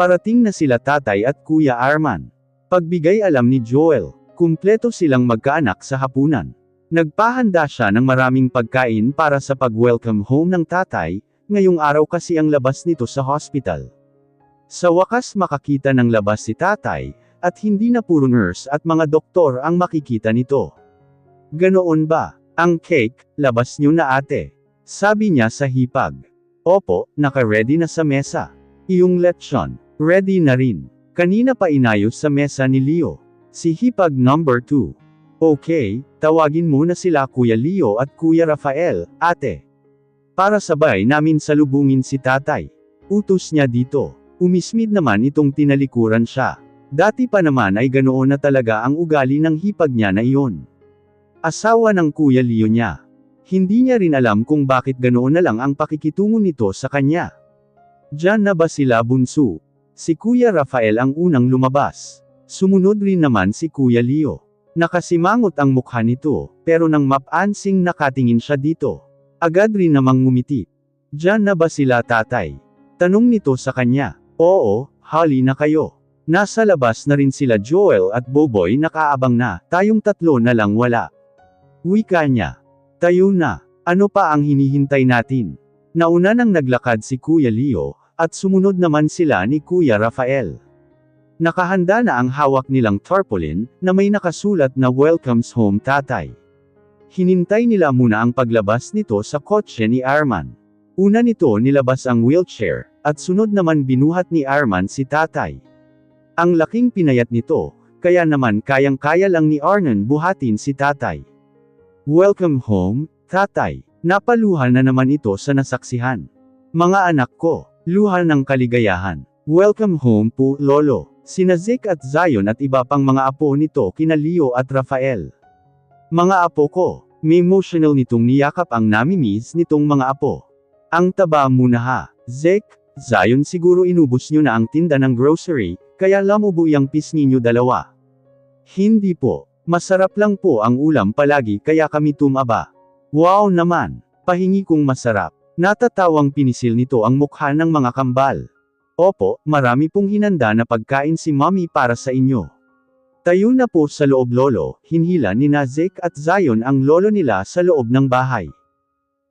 Parating na sila tatay at Kuya Arman. Pagbigay alam ni Joel, kumpleto silang magkaanak sa hapunan. Nagpahanda siya ng maraming pagkain para sa pag-welcome home ng tatay, ngayong araw kasi ang labas nito sa hospital. Sa wakas makakita ng labas si tatay, at hindi na puro nurse at mga doktor ang makikita nito. Ganoon ba? Ang cake, labas niyo na ate. Sabi niya sa hipag. Opo, naka-ready na sa mesa. Iyong lechon, ready na rin. Kanina pa inayos sa mesa ni Leo. Si hipag number 2. Okay, tawagin muna sila Kuya Leo at Kuya Rafael, ate. Para sabay namin salubungin si tatay. Utos niya dito. Umismid naman itong tinalikuran siya. Dati pa naman ay ganoon na talaga ang ugali ng hipag niya na iyon. Asawa ng Kuya Leo niya. Hindi niya rin alam kung bakit ganoon na lang ang pakikitungo nito sa kanya. Diyan na ba sila bunso? Si Kuya Rafael ang unang lumabas. Sumunod rin naman si Kuya Leo. Nakasimangot ang mukha nito, pero nang mapansing nakatingin siya dito. Agad rin namang ngumiti. Diyan na ba sila tatay? Tanong nito sa kanya. Oo, hali na kayo. Nasa labas na rin sila Joel at Boboy nakaabang na, tayong tatlo na lang wala. Wika niya. Tayo na. Ano pa ang hinihintay natin? Nauna nang naglakad si Kuya Leo, at sumunod naman sila ni Kuya Rafael. Nakahanda na ang hawak nilang tarpaulin, na may nakasulat na Welcomes Home Tatay. Hinintay nila muna ang paglabas nito sa kotse ni Arman. Una nito nilabas ang wheelchair, at sunod naman binuhat ni Arman si tatay. Ang laking pinayat nito, kaya naman kayang-kaya lang ni Arnon buhatin si tatay. Welcome home, tatay. Napaluhan na naman ito sa nasaksihan. Mga anak ko, luha ng kaligayahan. Welcome home po, lolo. Sina Zeke at Zion at iba pang mga apo nito kina Leo at Rafael. Mga apo ko, may emotional nitong niyakap ang namimiss nitong mga apo. Ang taba muna ha. Zeke, Zion siguro inubos nyo na ang tinda ng grocery, kaya lamubo yung pisngi nyo dalawa. Hindi po. Masarap lang po ang ulam palagi kaya kami tumaba. Wow naman, pahingi kong masarap. Natatawang pinisil nito ang mukha ng mga kambal. Opo, marami pong hinanda na pagkain si mommy para sa inyo. Tayo na po sa loob lolo, hinhila ni Zeke at Zion ang lolo nila sa loob ng bahay.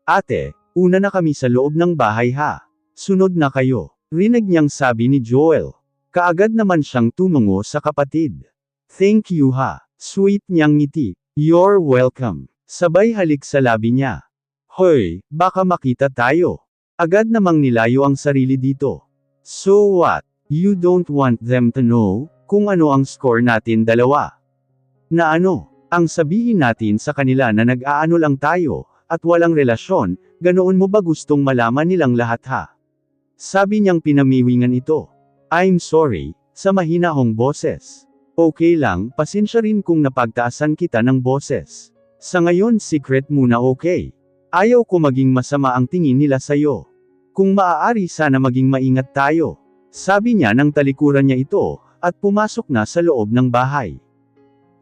Ate, una na kami sa loob ng bahay ha. Sunod na kayo. Rinig niyang sabi ni Joel. Kaagad naman siyang tumungo sa kapatid. Thank you ha. Sweet niyang ngiti. You're welcome. Sabay halik sa labi niya. Hoy, baka makita tayo. Agad namang nilayo ang sarili dito. So what? You don't want them to know, kung ano ang score natin dalawa. Na ano, ang sabihin natin sa kanila na nag-aano lang tayo, at walang relasyon, ganoon mo ba gustong malaman nilang lahat ha? Sabi niyang pinamiwingan ito. I'm sorry, sa mahinahong boses. Okay lang, pasensya rin kung napagtaasan kita ng boses. Sa ngayon secret muna okay. Ayaw ko maging masama ang tingin nila sa'yo. Kung maaari sana maging maingat tayo. Sabi niya nang talikuran niya ito, at pumasok na sa loob ng bahay.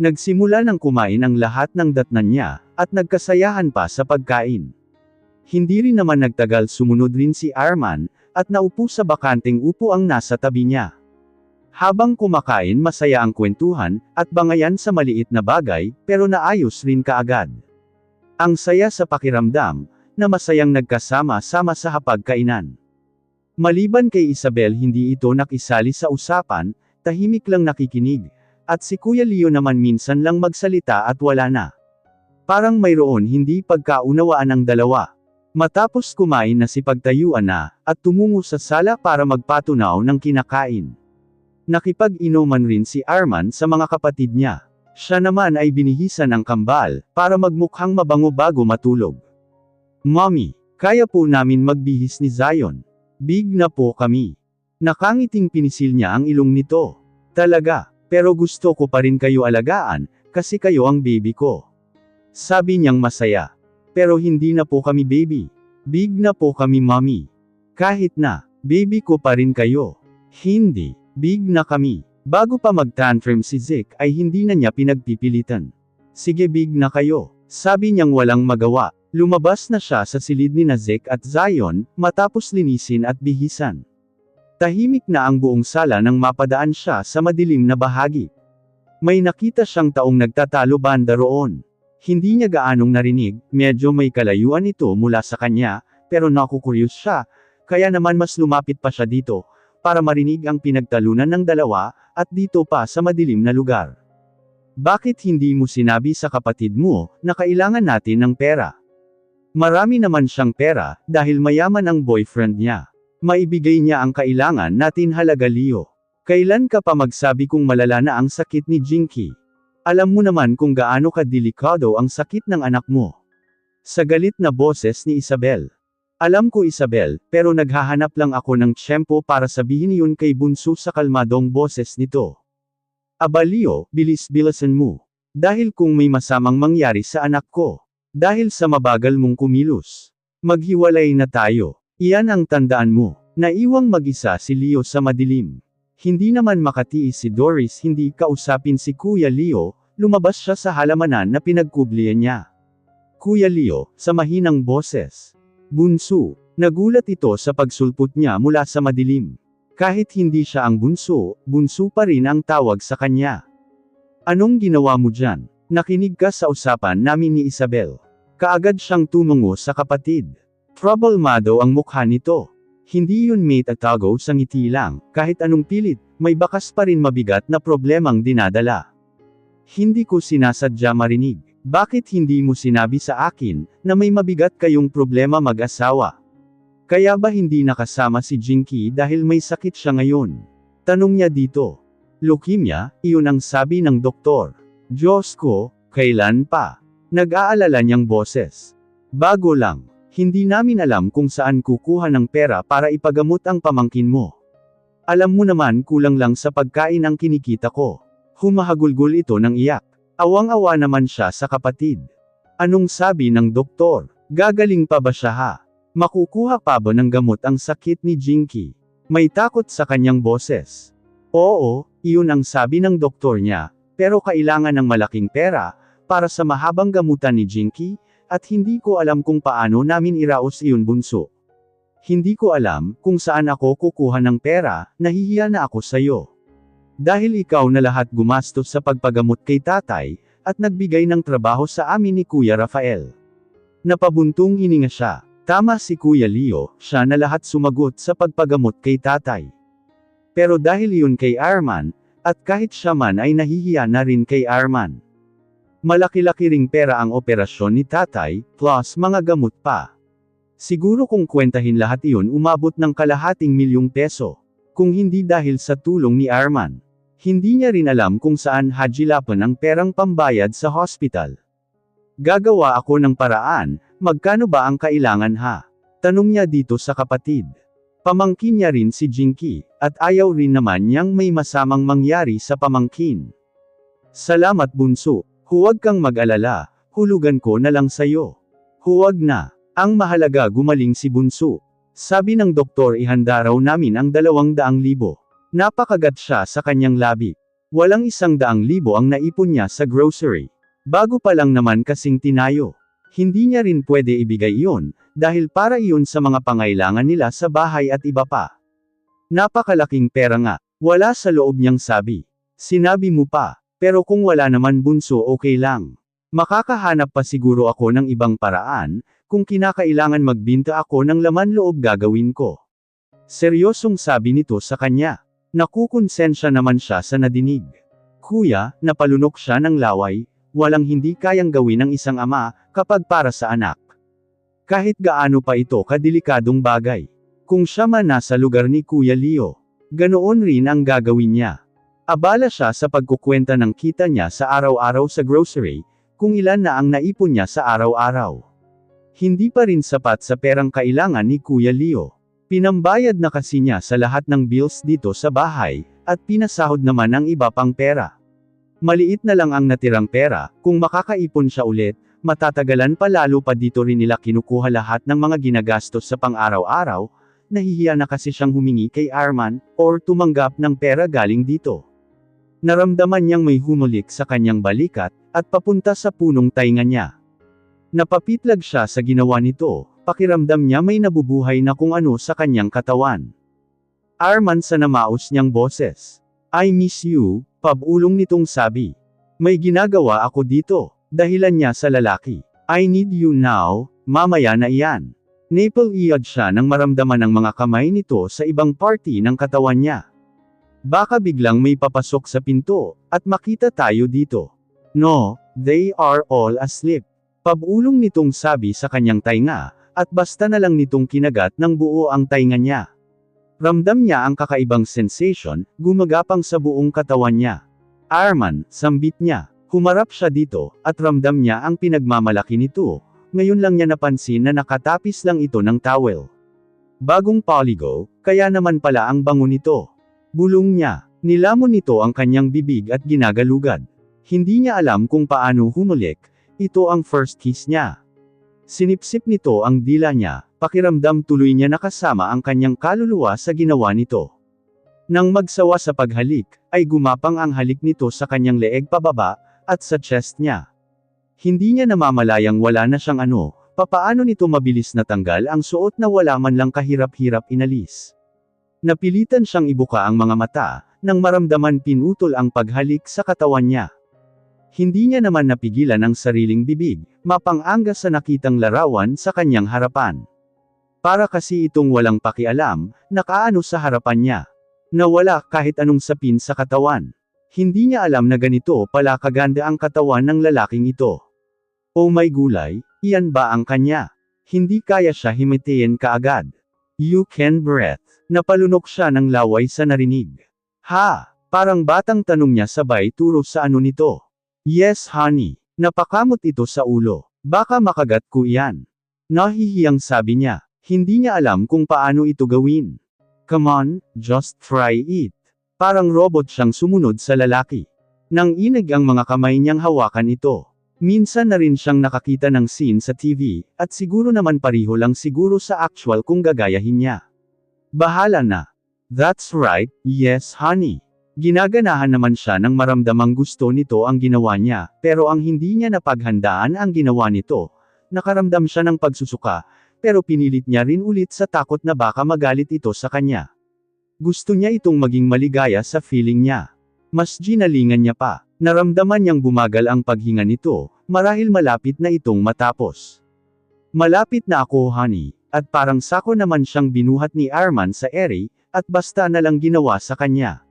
Nagsimula ng kumain ang lahat ng datnan niya, at nagkasayahan pa sa pagkain. Hindi rin naman nagtagal sumunod rin si Arman, at naupo sa bakanteng upo ang nasa tabi niya. Habang kumakain masaya ang kwentuhan, at bangayan sa maliit na bagay, pero naayos rin kaagad. Ang saya sa pakiramdam, na masayang nagkasama-sama sa hapagkainan. Maliban kay Isabel hindi ito nakisali sa usapan, tahimik lang nakikinig, at si Kuya Leo naman minsan lang magsalita at wala na. Parang mayroon hindi pagkaunawaan ang dalawa. Matapos kumain na si pagtayuan na, at tumungo sa sala para magpatunaw ng kinakain. Nakipag-inuman rin si Arman sa mga kapatid niya. Siya naman ay binihisan ng kambal, para magmukhang mabango bago matulog. Mommy, kaya po namin magbihis ni Zion. Big na po kami. Nakangiting pinisil niya ang ilong nito. Talaga, pero gusto ko pa rin kayo alagaan, kasi kayo ang baby ko. Sabi niyang masaya. Pero hindi na po kami baby. Big na po kami mommy. Kahit na, baby ko pa rin kayo. Hindi. Big na kami. Bago pa mag-tantrum si Zeke ay hindi na niya pinagpipilitan. Sige big na kayo. Sabi niyang walang magawa. Lumabas na siya sa silid ni Zeke at Zion, matapos linisin at bihisan. Tahimik na ang buong sala nang mapadaan siya sa madilim na bahagi. May nakita siyang taong nagtatalo banda roon. Hindi niya gaanong narinig, medyo may kalayuan ito mula sa kanya, pero nakukuryos siya, kaya naman mas lumapit pa siya dito, para marinig ang pinagtalunan ng dalawa, at dito pa sa madilim na lugar. Bakit hindi mo sinabi sa kapatid mo, na kailangan natin ng pera? Marami naman siyang pera, dahil mayaman ang boyfriend niya. Maibigay niya ang kailangan natin halaga Leo. Kailan ka pa magsabi kung malala na ang sakit ni Jinky? Alam mo naman kung gaano kadelikado ang sakit ng anak mo. Sa galit na boses ni Isabel. Alam ko Isabel, pero naghahanap lang ako ng tiyempo para sabihin yun kay Bunso sa kalmadong boses nito. Aba Leo, bilis-bilisan mo. Dahil kung may masamang mangyari sa anak ko. Dahil sa mabagal mong kumilos. Maghiwalay na tayo. Iyan ang tandaan mo. Naiwang mag-isa si Leo sa madilim. Hindi naman makatiis si Doris hindi kausapin si Kuya Leo, lumabas siya sa halamanan na pinagkublian niya. Kuya Leo, sa mahinang boses. Bunso, nagulat ito sa pagsulpot niya mula sa madilim. Kahit hindi siya ang bunso, bunso pa rin ang tawag sa kanya. Anong ginawa mo dyan? Nakinig ka sa usapan namin ni Isabel. Kaagad siyang tumungo sa kapatid. Problemado ang mukha nito. Hindi yun mate at tago sa ngiti lang, kahit anong pilit, may bakas pa rin mabigat na problemang dinadala. Hindi ko sinasadya marinig. Bakit hindi mo sinabi sa akin, na may mabigat kayong problema mag-asawa? Kaya ba hindi nakasama si Jinky dahil may sakit siya ngayon? Tanong niya dito. Leukemia, iyon ang sabi ng doktor. Diyos ko, kailan pa? Nag-aalala niyang boses. Bago lang. Hindi namin alam kung saan kukuha ng pera para ipagamot ang pamangkin mo. Alam mo naman kulang lang sa pagkain ang kinikita ko. Humahagulgol ito ng iyak. Awang-awa naman siya sa kapatid. Anong sabi ng doktor? Gagaling pa ba siya ha? Makukuha pa ba ng gamot ang sakit ni Jinky? May takot sa kanyang boses. Oo, iyon ang sabi ng doktor niya, pero kailangan ng malaking pera, para sa mahabang gamutan ni Jinky, at hindi ko alam kung paano namin iraos iyon bunso. Hindi ko alam kung saan ako kukuha ng pera, nahihiya na ako sayo. Dahil ikaw na lahat gumastos sa pagpagamot kay tatay, at nagbigay ng trabaho sa amin ni Kuya Rafael. Napabuntong hininga siya. Tama si Kuya Leo, siya na lahat sumagot sa pagpagamot kay tatay. Pero dahil iyon kay Arman, at kahit siya man ay nahihiya na rin kay Arman. Malaki-laki ring pera ang operasyon ni tatay, plus mga gamot pa. Siguro kung kwentahin lahat iyon umabot ng kalahating milyong peso. Kung hindi dahil sa tulong ni Arman. Hindi niya rin alam kung saan hajilapan ang perang pambayad sa hospital. Gagawa ako ng paraan, magkano ba ang kailangan ha? Tanong niya dito sa kapatid. Pamangkin niya rin si Jinky, at ayaw rin naman niyang may masamang mangyari sa pamangkin. Salamat bunso. Huwag kang mag-alala, hulugan ko na lang sayo. Huwag na. Ang mahalaga gumaling si bunso. Sabi ng doktor ihanda raw namin ang 200,000. Napakagat siya sa kanyang labi. Walang 100,000 ang naipon niya sa grocery. Bago pa lang naman kasing tinayo. Hindi niya rin pwede ibigay iyon, dahil para iyon sa mga pangailangan nila sa bahay at iba pa. Napakalaking pera nga. Wala sa loob niyang sabi. Sinabi mo pa. Pero kung wala naman bunso okay lang. Makakahanap pa siguro ako ng ibang paraan, kung kinakailangan magbinta ako ng laman loob gagawin ko. Seryosong sabi nito sa kanya. Nakukonsensya naman siya sa nadinig. Kuya, napalunok siya ng laway, walang hindi kayang gawin ng isang ama, kapag para sa anak. Kahit gaano pa ito kadelikadong bagay. Kung siya man nasa lugar ni Kuya Leo, ganoon rin ang gagawin niya. Abala siya sa pagkukwenta ng kita niya sa araw-araw sa grocery, kung ilan na ang naipon niya sa araw-araw. Hindi pa rin sapat sa perang kailangan ni Kuya Leo. Pinambayad na kasi niya sa lahat ng bills dito sa bahay, at pinasahod naman ang iba pang pera. Maliit na lang ang natirang pera, kung makakaipon siya ulit, matatagalan pa lalo pa dito rin nila kinukuha lahat ng mga ginagastos sa pang-araw-araw, nahihiya na kasi siyang humingi kay Arman, or tumanggap ng pera galing dito. Naramdaman niyang may humulik sa kanyang balikat, at papunta sa punong tainga niya. Napapitlag siya sa ginawa nito, pakiramdam niya may nabubuhay na kung ano sa kanyang katawan. Arman sa namaos niyang boses. I miss you, pabulong nitong sabi. May ginagawa ako dito, dahilan niya sa lalaki. I need you now, mamaya na iyan. Napel-iyad siya nang maramdaman ang mga kamay nito sa ibang party ng katawan niya. Baka biglang may papasok sa pinto, at makita tayo dito. No, they are all asleep. Pabulong nitong sabi sa kanyang tainga, at basta na lang nitong kinagat ng buo ang tainga niya. Ramdam niya ang kakaibang sensation, gumagapang sa buong katawan niya. Arman, sambit niya. Humarap siya dito, at ramdam niya ang pinagmamalaki nito. Ngayon lang niya napansin na nakatapis lang ito ng towel. Bagong polygo, kaya naman pala ang bango nito. Bulong niya. Nilamon nito ang kanyang bibig at ginagalugad. Hindi niya alam kung paano humulik, ito ang first kiss niya. Sinipsip nito ang dila niya, pakiramdam tuloy niya nakasama ang kanyang kaluluwa sa ginawa nito. Nang magsawa sa paghalik, ay gumapang ang halik nito sa kanyang leeg pababa, at sa chest niya. Hindi niya namamalayang wala na siyang papaano nito mabilis natanggal ang suot na wala man lang kahirap-hirap inalis. Napilitan siyang ibuka ang mga mata, nang maramdaman pinutol ang paghalik sa katawan niya. Hindi niya naman napigilan ang sariling bibig, mapang-angga sa nakitang larawan sa kanyang harapan. Para kasi itong walang pakialam, nakaano sa harapan niya. Nawala kahit anong sapin sa katawan. Hindi niya alam na ganito pala kaganda ang katawan ng lalaking ito. Oh my gulay, iyan ba ang kanya? Hindi kaya siya himatayin kaagad. You can breath. Napalunok siya ng laway sa narinig. Ha? Parang batang tanong niya sabay turo sa nito. Yes honey. Napakamot ito sa ulo. Baka makagat ko iyan. Nahihiyang sabi niya. Hindi niya alam kung paano ito gawin. Come on, just try it. Parang robot siyang sumunod sa lalaki. Nang inig ang mga kamay niyang hawakan ito. Minsan na rin siyang nakakita ng scene sa TV, at siguro naman pareho lang siguro sa actual kung gagayahin niya. Bahala na. That's right, yes honey. Ginaganahan naman siya nang maramdamang gusto nito ang ginawa niya, pero ang hindi niya napaghandaan ang ginawa nito. Nakaramdam siya ng pagsusuka, pero pinilit niya rin ulit sa takot na baka magalit ito sa kanya. Gusto niya itong maging maligaya sa feeling niya. Mas ginalingan niya pa. Naramdaman niyang bumagal ang paghinga nito, marahil malapit na itong matapos. Malapit na ako honey, at parang sako naman siyang binuhat ni Arman sa ere, at basta na lang ginawa sa kanya.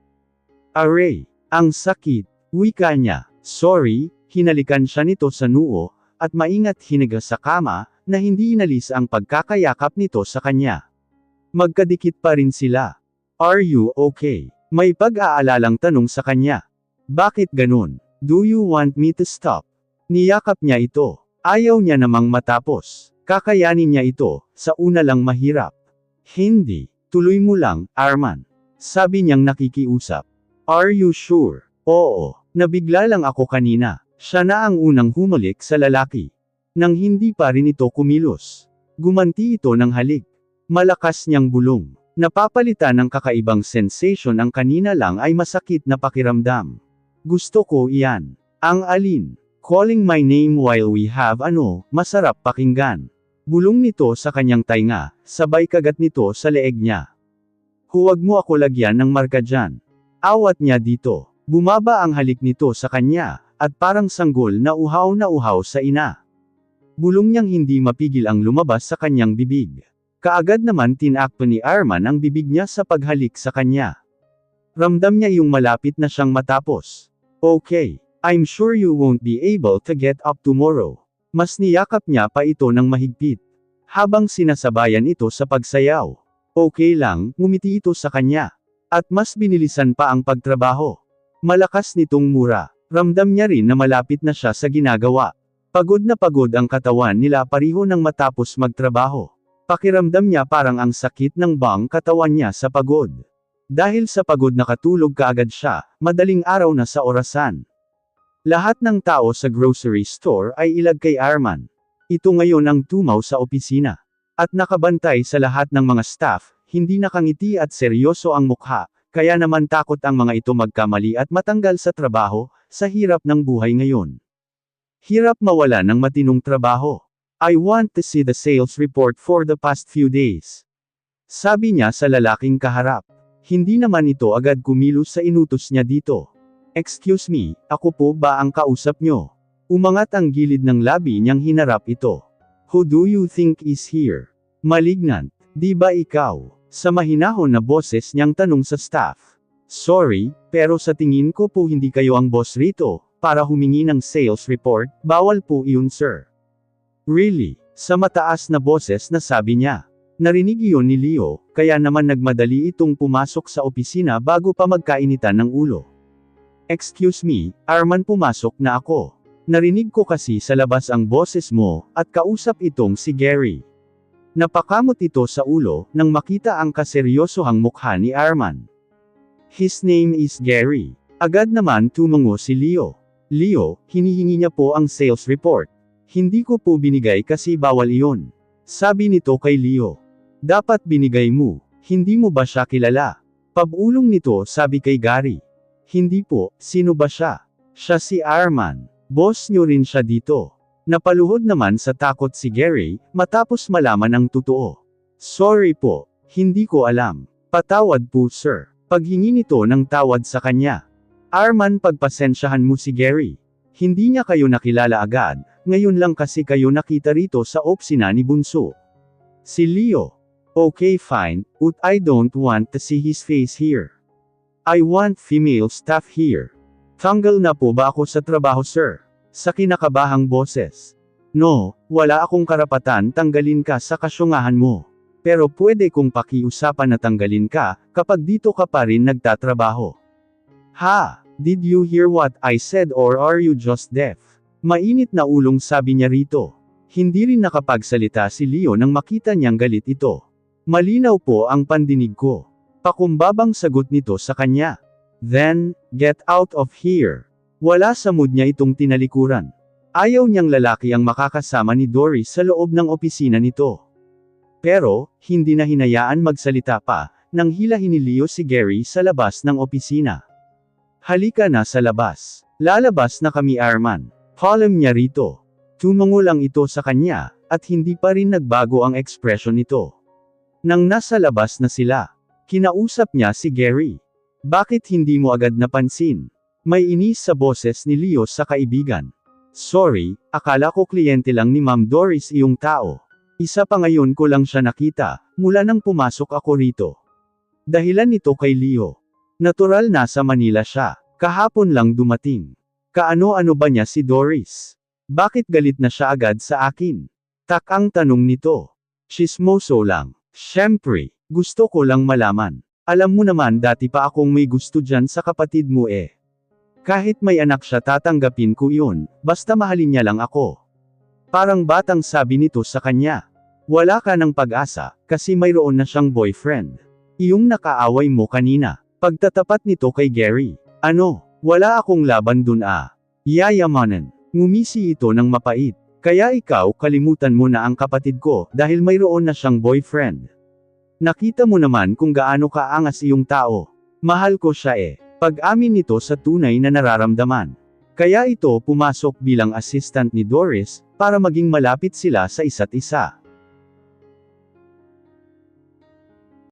Aray, ang sakit, wika niya. Sorry, hinalikan siya nito sa noo, at maingat hiniga sa kama, na hindi inalis ang pagkakayakap nito sa kanya. Magkadikit pa rin sila. Are you okay? May pag-aalalang tanong sa kanya. Bakit ganun? Do you want me to stop? Niyakap niya ito. Ayaw niya namang matapos. Kakayanin niya ito, sa una lang mahirap. Hindi. Tuloy mo lang, Arman. Sabi niyang nakikiusap. Are you sure? Oo. Nabigla lang ako kanina. Siya na ang unang humulik sa lalaki. Nang hindi pa rin ito kumilos. Gumanti ito ng halik. Malakas niyang bulong. Napapalitan ng kakaibang sensation ang kanina lang ay masakit na pakiramdam. Gusto ko iyan. Ang alin? Calling my name while we have masarap pakinggan. Bulong nito sa kanyang tainga, sabay kagat nito sa leeg niya. Huwag mo ako lagyan ng marka dyan. Awat niya dito. Bumaba ang halik nito sa kanya, at parang sanggol na uhaw sa ina. Bulong niyang hindi mapigil ang lumabas sa kanyang bibig. Kaagad naman tinakpan ni Arman ang bibig niya sa paghalik sa kanya. Ramdam niya yung malapit na siyang matapos. Okay, I'm sure you won't be able to get up tomorrow. Mas niyakap niya pa ito ng mahigpit. Habang sinasabayan ito sa pagsayaw. Okay lang, ngumiti ito sa kanya. At mas binilisan pa ang pagtrabaho. Malakas nitong mura. Ramdam niya rin na malapit na siya sa ginagawa. Pagod na pagod ang katawan nila pareho nang matapos magtrabaho. Pakiramdam niya parang ang sakit ng bang katawan niya sa pagod. Dahil sa pagod nakatulog kaagad siya, madaling araw na sa orasan. Lahat ng tao sa grocery store ay ilag kay Arman. Ito ngayon ang tumaw sa opisina. At nakabantay sa lahat ng mga staff, hindi nakangiti at seryoso ang mukha, kaya naman takot ang mga ito magkamali at matanggal sa trabaho, sa hirap ng buhay ngayon. Hirap mawala ng matinong trabaho. I want to see the sales report for the past few days. Sabi niya sa lalaking kaharap. Hindi naman ito agad kumilos sa inutos niya dito. Excuse me, ako po ba ang kausap nyo? Umangat ang gilid ng labi niyang hinarap ito. Who do you think is here? Malignant, di ba ikaw? Sa mahinahon na boses niyang tanong sa staff. Sorry, pero sa tingin ko po hindi kayo ang boss rito, para humingi ng sales report, bawal po iyon sir. Really? Sa mataas na boses na sabi niya. Narinig iyon ni Leo, kaya naman nagmadali itong pumasok sa opisina bago pa magkainitan ng ulo. Excuse me, Arman pumasok na ako. Narinig ko kasi sa labas ang boses mo, at kausap itong si Gary. Napakamot ito sa ulo, nang makita ang kaseryosohang mukha ni Arman. His name is Gary. Agad naman tumungo si Leo. Leo, hinihingi niya po ang sales report. Hindi ko po binigay kasi bawal iyon. Sabi nito kay Leo. Dapat binigay mo, hindi mo ba siya kilala? Pabulong nito sabi kay Gary. Hindi po, sino ba siya? Siya si Arman. Boss nyo rin siya dito. Napaluhod naman sa takot si Gary, matapos malaman ang totoo. Sorry po, hindi ko alam. Patawad po sir. Paghingi nito ng tawad sa kanya. Arman pagpasensyahan mo si Gary. Hindi niya kayo nakilala agad, ngayon lang kasi kayo nakita rito sa opisina ni Bunso. Si Leo. Okay fine, but I don't want to see his face here. I want female staff here. Tanggal na po ba ako sa trabaho sir? Sa kinakabahang boses. No, wala akong karapatan tanggalin ka sa kasyungahan mo. Pero pwede kong pakiusapan na tanggalin ka, kapag dito ka pa rin nagtatrabaho. Ha? Did you hear what I said or are you just deaf? Mainit na ulong sabi niya rito. Hindi rin nakapagsalita si Leo nang makita niyang galit ito. Malinaw po ang pandinig ko. Pakumbabang sagot nito sa kanya. Then, get out of here. Wala sa mood niya itong tinalikuran. Ayaw niyang lalaki ang makakasama ni Doris sa loob ng opisina nito. Pero, hindi na hinayaan magsalita pa, nang hilahin ni Leo si Gary sa labas ng opisina. Halika na sa labas. Lalabas na kami Arman. Column niya rito. Tumungo lang ito sa kanya, at hindi pa rin nagbago ang ekspresyon nito. Nang nasa labas na sila, kinausap niya si Gary. Bakit hindi mo agad napansin? May inis sa boses ni Leo sa kaibigan. Sorry, akala ko kliyente lang ni Ma'am Doris iyong tao. Isa pa ngayon ko lang siya nakita, mula nang pumasok ako rito. Dahilan nito kay Leo. Natural na sa Manila siya, kahapon lang dumating. Kaano-ano ba niya si Doris? Bakit galit na siya agad sa akin? Takang tanong nito. Chismoso lang. Siyempre, gusto ko lang malaman. Alam mo naman dati pa akong may gusto dyan sa kapatid mo eh. Kahit may anak siya tatanggapin ko yun, basta mahalin niya lang ako. Parang batang sabi nito sa kanya. Wala ka ng pag-asa, kasi mayroon na siyang boyfriend. Iyong nakaaway mo kanina. Pagtatapat nito kay Gary. Ano, wala akong laban dun ah. Yayamanan. Ngumisi ito ng mapait. Kaya ikaw kalimutan mo na ang kapatid ko, dahil mayroon na siyang boyfriend. Nakita mo naman kung gaano kaangas iyong tao. Mahal ko siya eh. Pag-amin nito sa tunay na nararamdaman. Kaya ito pumasok bilang assistant ni Doris, para maging malapit sila sa isa't isa.